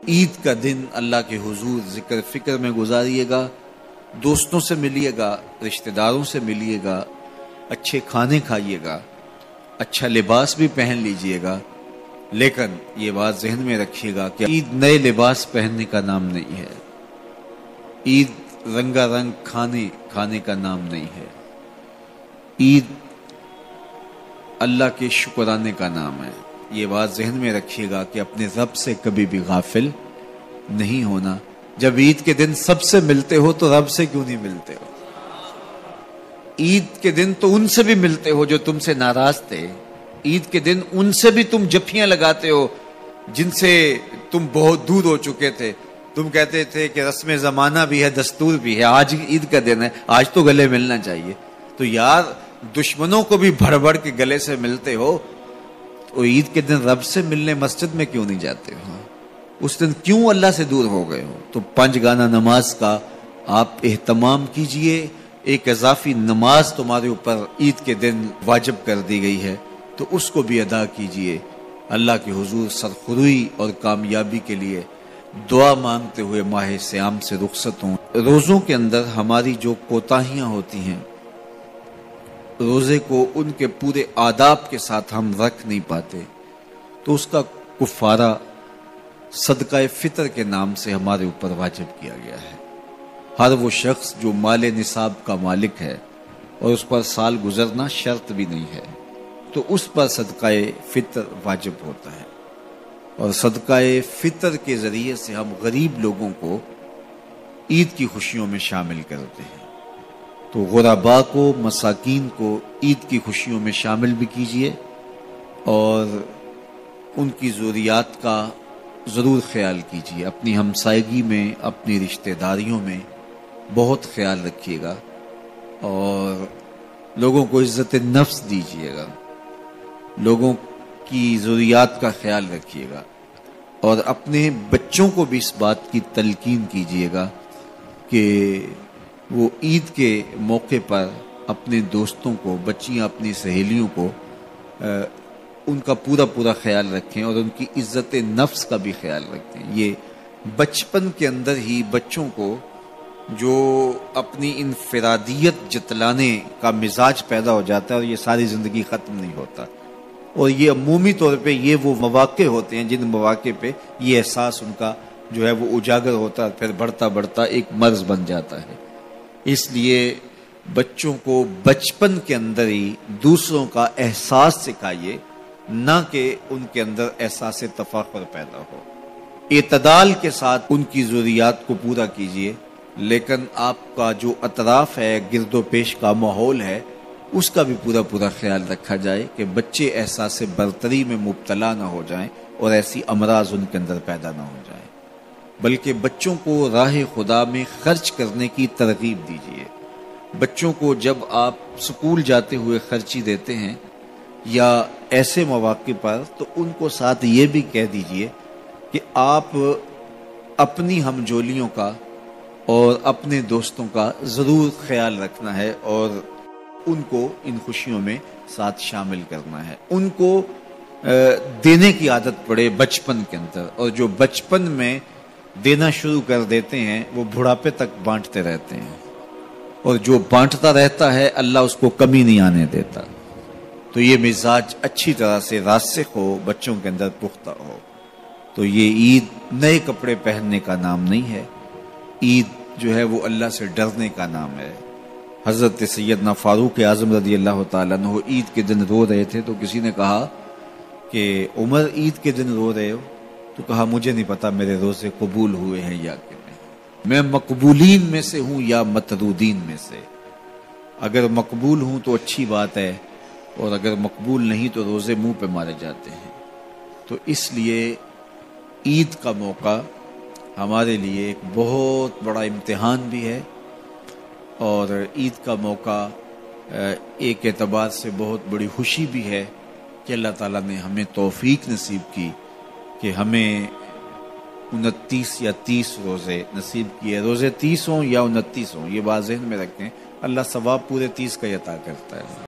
عید کا دن اللہ کے حضور ذکر فکر میں گزاریے گا، دوستوں سے ملیے گا، رشتہ داروں سے ملیے گا، اچھے کھانے کھائیے گا، اچھا لباس بھی پہن لیجئے گا، لیکن یہ بات ذہن میں رکھیے گا کہ عید نئے لباس پہننے کا نام نہیں ہے، عید رنگا رنگ کھانے کا نام نہیں ہے، عید اللہ کے شکرانے کا نام ہے۔ یہ بات ذہن میں رکھیے گا کہ اپنے رب سے کبھی بھی غافل نہیں ہونا۔ جب عید کے دن سب سے ملتے ہو تو رب سے کیوں نہیں ملتے ہو؟ عید کے دن تو ان سے بھی ملتے ہو جو تم سے ناراض تھے، عید کے دن ان سے بھی تم جفیاں لگاتے ہو جن سے تم بہت دور ہو چکے تھے۔ تم کہتے تھے کہ رسم زمانہ بھی ہے، دستور بھی ہے، آج عید کا دن ہے، آج تو گلے ملنا چاہیے۔ تو یار دشمنوں کو بھی بھر بھر کے گلے سے ملتے ہو تو عید کے دن رب سے ملنے مسجد میں کیوں نہیں جاتے ہو؟ اس دن کیوں اللہ سے دور ہو گئے ہو؟ تو 5 گانا نماز کا آپ اہتمام کیجئے۔ ایک اضافی نماز تمہارے اوپر عید کے دن واجب کر دی گئی ہے تو اس کو بھی ادا کیجئے۔ اللہ کے حضور سرخروئی اور کامیابی کے لیے دعا مانگتے ہوئے ماہ صیام سے رخصت ہوں۔ روزوں کے اندر ہماری جو کوتاہیاں ہوتی ہیں، روزے کو ان کے پورے آداب کے ساتھ ہم رکھ نہیں پاتے تو اس کا کفارہ صدقہ فطر کے نام سے ہمارے اوپر واجب کیا گیا ہے۔ ہر وہ شخص جو مال نصاب کا مالک ہے اور اس پر سال گزرنا شرط بھی نہیں ہے تو اس پر صدقہ فطر واجب ہوتا ہے، اور صدقہ فطر کے ذریعے سے ہم غریب لوگوں کو عید کی خوشیوں میں شامل کرتے ہیں۔ تو غرباء کو، مساکین کو عید کی خوشیوں میں شامل بھی کیجئے اور ان کی ضروریات کا ضرور خیال کیجئے۔ اپنی ہمسائیگی میں، اپنی رشتہ داریوں میں بہت خیال رکھیے گا اور لوگوں کو عزت نفس دیجئے گا، لوگوں کی ضروریات کا خیال رکھیے گا، اور اپنے بچوں کو بھی اس بات کی تلقین کیجئے گا کہ وہ عید کے موقع پر اپنے دوستوں کو، بچیاں اپنی سہیلیوں کو ان کا پورا خیال رکھیں اور ان کی عزت نفس کا بھی خیال رکھیں۔ یہ بچپن کے اندر ہی بچوں کو جو اپنی انفرادیت جتلانے کا مزاج پیدا ہو جاتا ہے اور یہ ساری زندگی ختم نہیں ہوتا، اور یہ عمومی طور پہ یہ وہ مواقع ہوتے ہیں جن مواقع پہ یہ احساس ان کا جو ہے وہ اجاگر ہوتا ہے، پھر بڑھتا ایک مرض بن جاتا ہے۔ اس لیے بچوں کو بچپن کے اندر ہی دوسروں کا احساس سکھائیے، نہ کہ ان کے اندر احساس تفاخر پیدا ہو۔ اعتدال کے ساتھ ان کی ضروریات کو پورا کیجیے، لیکن آپ کا جو اطراف ہے، گرد و پیش کا ماحول ہے، اس کا بھی پورا خیال رکھا جائے کہ بچے احساس برتری میں مبتلا نہ ہو جائیں اور ایسی امراض ان کے اندر پیدا نہ ہو جائیں، بلکہ بچوں کو راہ خدا میں خرچ کرنے کی ترغیب دیجیے۔ بچوں کو جب آپ سکول جاتے ہوئے خرچی دیتے ہیں یا ایسے مواقع پر تو ان کو ساتھ یہ بھی کہہ دیجیے کہ آپ اپنی ہمجولیوں کا اور اپنے دوستوں کا ضرور خیال رکھنا ہے اور ان کو ان خوشیوں میں ساتھ شامل کرنا ہے۔ ان کو دینے کی عادت پڑے بچپن کے اندر، اور جو بچپن میں دینا شروع کر دیتے ہیں وہ بڑھاپے تک بانٹتے رہتے ہیں، اور جو بانٹتا رہتا ہے اللہ اس کو کمی نہیں آنے دیتا۔ تو یہ مزاج اچھی طرح سے راسخ ہو، بچوں کے اندر پختہ ہو۔ تو یہ عید نئے کپڑے پہننے کا نام نہیں ہے، عید جو ہے وہ اللہ سے ڈرنے کا نام ہے۔ حضرت سیدنا فاروق اعظم رضی اللہ تعالیٰ عنہ عید کے دن رو رہے تھے تو کسی نے کہا کہ عمر عید کے دن رو رہے ہو؟ تو کہا مجھے نہیں پتا میرے روزے قبول ہوئے ہیں یا کہ نہیں، میں مقبولین میں سے ہوں یا مطرودین میں سے۔ اگر مقبول ہوں تو اچھی بات ہے، اور اگر مقبول نہیں تو روزے منہ پہ مارے جاتے ہیں۔ تو اس لیے عید کا موقع ہمارے لیے ایک بہت بڑا امتحان بھی ہے، اور عید کا موقع ایک اعتبار سے بہت بڑی خوشی بھی ہے کہ اللہ تعالیٰ نے ہمیں توفیق نصیب کی کہ ہمیں 29 یا 30 روزے نصیب کیے۔ روزے 30 ہوں یا 29 ہوں، یہ بات ذہن میں رکھیں، اللہ ثواب پورے 30 کا عطا کرتا ہے۔